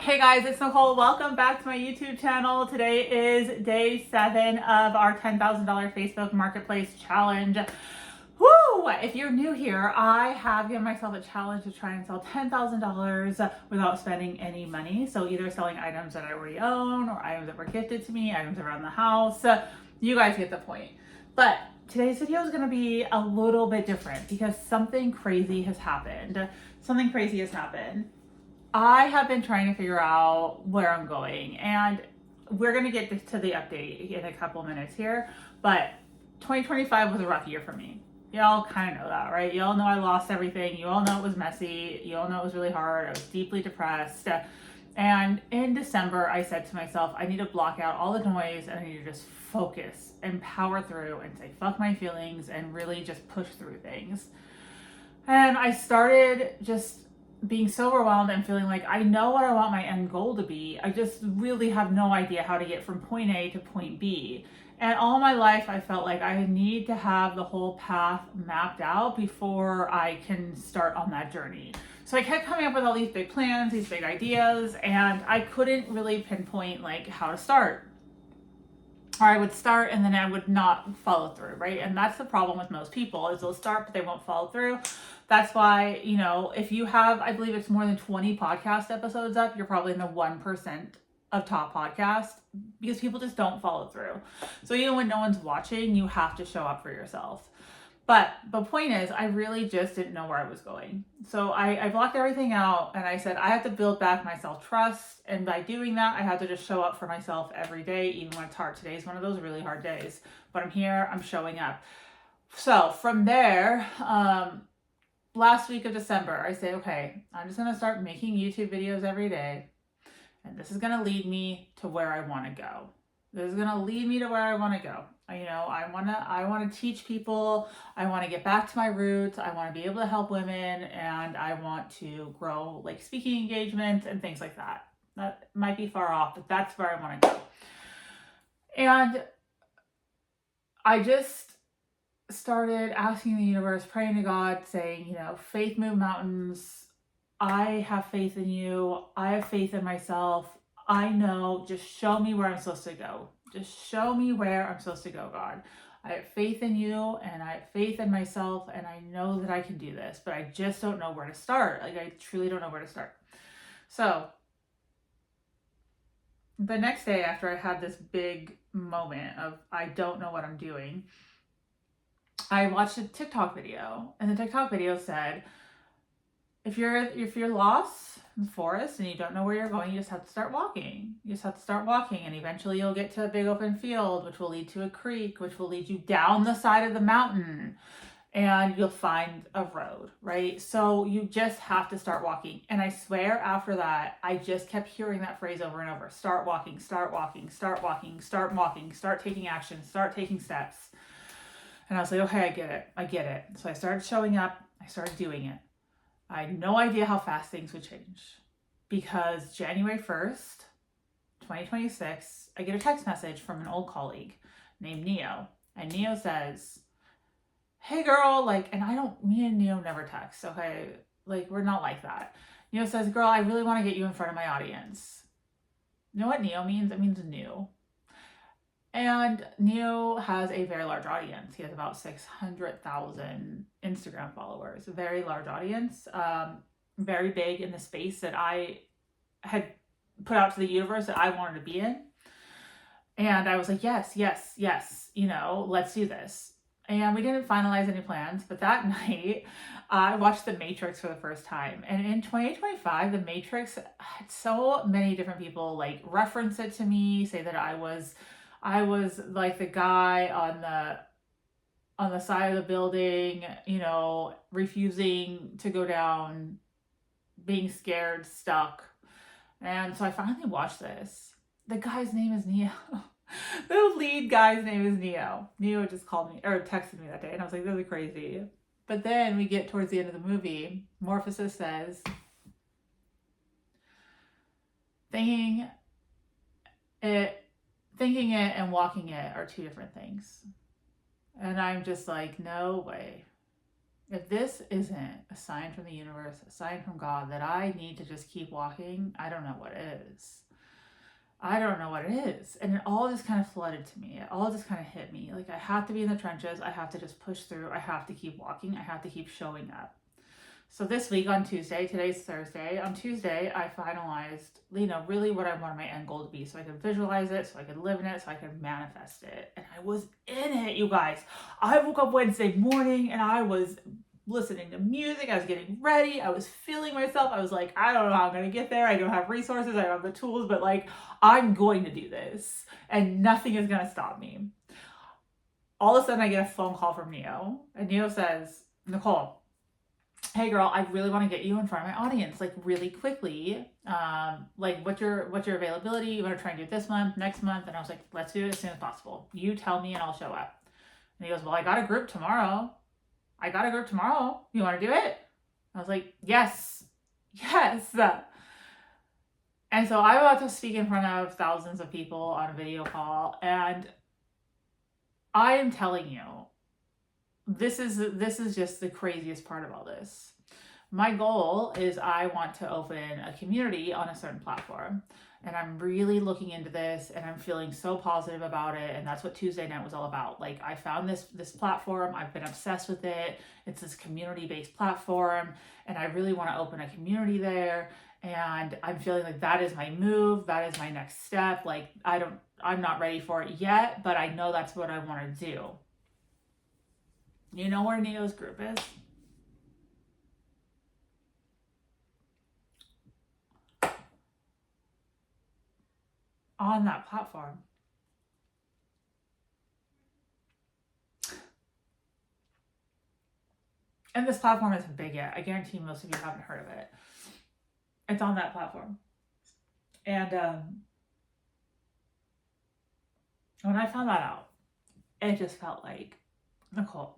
Hey guys, it's Nicole. Welcome back to my YouTube channel. Today is day 7 of our $10,000 Facebook Marketplace challenge. Woo! If you're new here, I have given myself a challenge to try and sell $10,000 without spending any money. So either selling items that I already own or items that were gifted to me, items around the house. You guys get the point. But today's video is going to be a little bit different because something crazy has happened. I have been trying to figure out where I'm going, and we're going to get to the update in a couple minutes here, but 2025 was a rough year for me. Y'all kind of know that, right? Y'all know I lost everything. You all know it was messy. You all know it was really hard. I was deeply depressed. And in December, I said to myself, I need to block out all the noise and I need to just focus and power through and say, fuck my feelings and really just push through things. And I started just being so overwhelmed and feeling like I know what I want my end goal to be. I just really have no idea how to get from point A to point B. And all my life, I felt like I need to have the whole path mapped out before I can start on that journey. So I kept coming up with all these big plans, these big ideas, and I couldn't really pinpoint like how to start. Or I would start and then I would not follow through, right? And that's the problem with most people is they'll start but they won't follow through. That's why, if you have, I believe it's more than 20 podcast episodes up, you're probably in the 1% of top podcasts because people just don't follow through. So even when no one's watching, you have to show up for yourself. But the point is, I really just didn't know where I was going. So I blocked everything out and I said, I have to build back my self-trust. And by doing that, I have to just show up for myself every day, even when it's hard. Today is one of those really hard days. But I'm here, I'm showing up. So from there, last week of December, I say, okay, I'm just going to start making YouTube videos every day. And this is going to lead me to where I want to go. This is going to lead me to where I want to go. I want to teach people. I want to get back to my roots. I want to be able to help women, and I want to grow like speaking engagements and things like that. That might be far off, but that's where I want to go. And I just started asking the universe, praying to God, saying, faith move mountains. I have faith in you. I have faith in myself. I know, just show me where I'm supposed to go. Just show me where I'm supposed to go, God. I have faith in you and I have faith in myself and I know that I can do this, but I just don't know where to start. Like, I truly don't know where to start. So the next day after I had this big moment of I don't know what I'm doing, I watched a TikTok video, and the TikTok video said, if you're lost in the forest and you don't know where you're going, you just have to start walking. You just have to start walking, and eventually you'll get to a big open field, which will lead to a creek, which will lead you down the side of the mountain, and you'll find a road, right? So you just have to start walking. And I swear after that, I just kept hearing that phrase over and over. Start walking, start walking, start walking, start walking, start taking action, start taking steps. And I was like, okay, I get it. So I started showing up, I started doing it. I had no idea how fast things would change because January 1st, 2026, I get a text message from an old colleague named Neo. And Neo says, hey girl, me and Neo never text, okay? Like, we're not like that. Neo says, girl, I really want to get you in front of my audience. You know what Neo means? It means new. And Neo has a very large audience. He has about 600,000 Instagram followers, a very large audience, very big in the space that I had put out to the universe that I wanted to be in. And I was like, yes, let's do this. And we didn't finalize any plans, but that night I watched The Matrix for the first time. And in 2025, The Matrix had so many different people like reference it to me, say that I was like the guy on the side of the building, refusing to go down, being scared, stuck. And so I finally watched this. The guy's name is Neo. The lead guy's name is Neo. Neo just called me or texted me that day, and I was like, this is crazy. But then we get towards the end of the movie, Morphosis says, thinking it and walking it are two different things. And I'm just like, no way. If this isn't a sign from the universe, a sign from God that I need to just keep walking, I don't know what is. I don't know what it is. And it all just kind of flooded to me. It all just kind of hit me. Like, I have to be in the trenches. I have to just push through. I have to keep walking. I have to keep showing up. So this week on Tuesday, today's Thursday, on Tuesday, I finalized, really what I wanted my end goal to be, so I could visualize it, so I could live in it, so I could manifest it. And I was in it, you guys. I woke up Wednesday morning and I was listening to music. I was getting ready. I was feeling myself. I was like, I don't know how I'm going to get there. I don't have resources. I don't have the tools, but like, I'm going to do this and nothing is going to stop me. All of a sudden I get a phone call from Neo, and Neo says, Nicole, hey girl, I really want to get you in front of my audience, like really quickly. Like what's your availability? You want to try and do it this month, next month? And I was like, let's do it as soon as possible. You tell me and I'll show up. And he goes, well, I got a group tomorrow. You want to do it? I was like, yes. And so I'm about to speak in front of thousands of people on a video call, and I am telling you, this is just the craziest part of all this. My goal is I want to open a community on a certain platform, and I'm really looking into this, and I'm feeling so positive about it. And that's what Tuesday night was all about. Like, I found this platform. I've been obsessed with it. It's this community-based platform, and I really want to open a community there. And I'm feeling like that is my move. That is my next step. Like, I'm not ready for it yet, but I know that's what I want to do. You know where Neo's group is? On that platform. And this platform isn't big yet. I guarantee most of you haven't heard of it. It's on that platform. And when I found that out, it just felt like, Nicole,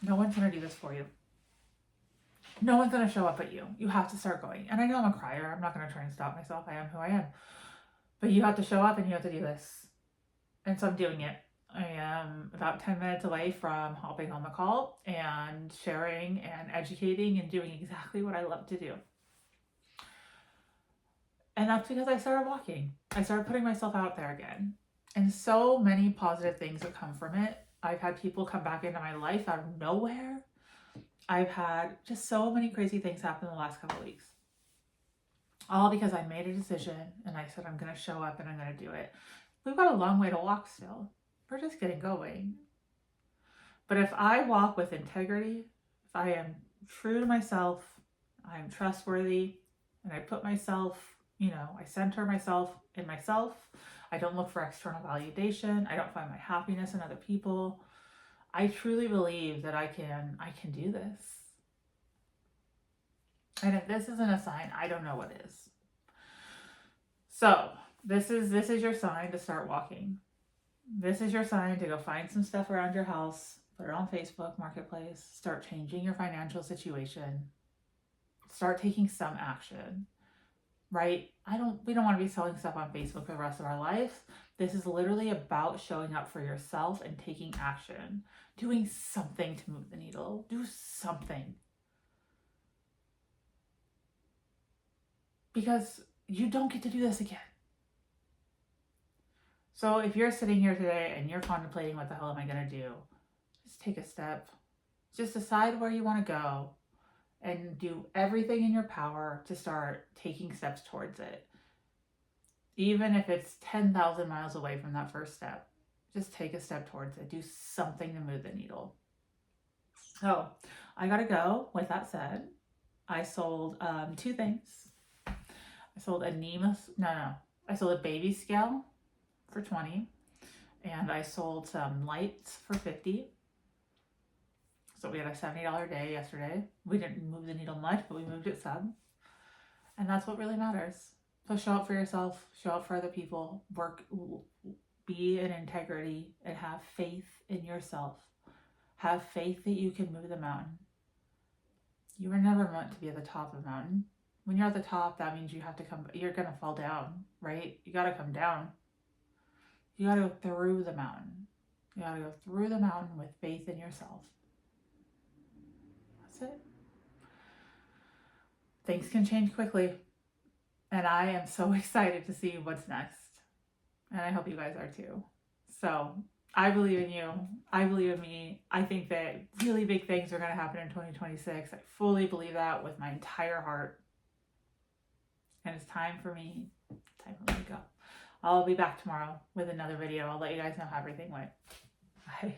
no one's going to do this for you. No one's going to show up at you. You have to start going. And I know I'm a crier. I'm not going to try and stop myself. I am who I am. But you have to show up and you have to do this. And so I'm doing it. I am about 10 minutes away from hopping on the call and sharing and educating and doing exactly what I love to do. And that's because I started walking. I started putting myself out there again. And so many positive things that come from it. I've had people come back into my life out of nowhere. I've had just so many crazy things happen in the last couple of weeks. All because I made a decision and I said, I'm going to show up and I'm going to do it. We've got a long way to walk still. We're just getting going. But if I walk with integrity, if I am true to myself, I'm trustworthy, and I put myself, I center myself in myself. I don't look for external validation. I don't find my happiness in other people. I truly believe that I can do this. And if this isn't a sign, I don't know what is. So this is your sign to start walking. This is your sign to go find some stuff around your house, put it on Facebook Marketplace, start changing your financial situation, start taking some action, right? We don't want to be selling stuff on Facebook for the rest of our life. This is literally about showing up for yourself and taking action, doing something to move the needle. Do something. Because you don't get to do this again. So if you're sitting here today and you're contemplating, what the hell am I going to do? Just take a step. Just decide where you want to go and do everything in your power to start taking steps towards it. Even if it's 10,000 miles away from that first step, just take a step towards it. Do something to move the needle. So I got to go. With that said, I sold 2 things. I sold I sold a baby scale for $20, and I sold some lights for $50. So we had a $70 day yesterday. We didn't move the needle much, but we moved it some. And that's what really matters. So show up for yourself, show up for other people, be in integrity, and have faith in yourself. Have faith that you can move the mountain. You were never meant to be at the top of the mountain. When you're at the top, that means you're going to fall down, right? You got to come down. You got to go through the mountain. You got to go through the mountain with faith in yourself. that's it. Things can change quickly. And I am so excited to see what's next. And I hope you guys are too. So I believe in you. I believe in me. I think that really big things are going to happen in 2026. I fully believe that with my entire heart. And it's time for me to go. I'll be back tomorrow with another video. I'll let you guys know how everything went. Bye.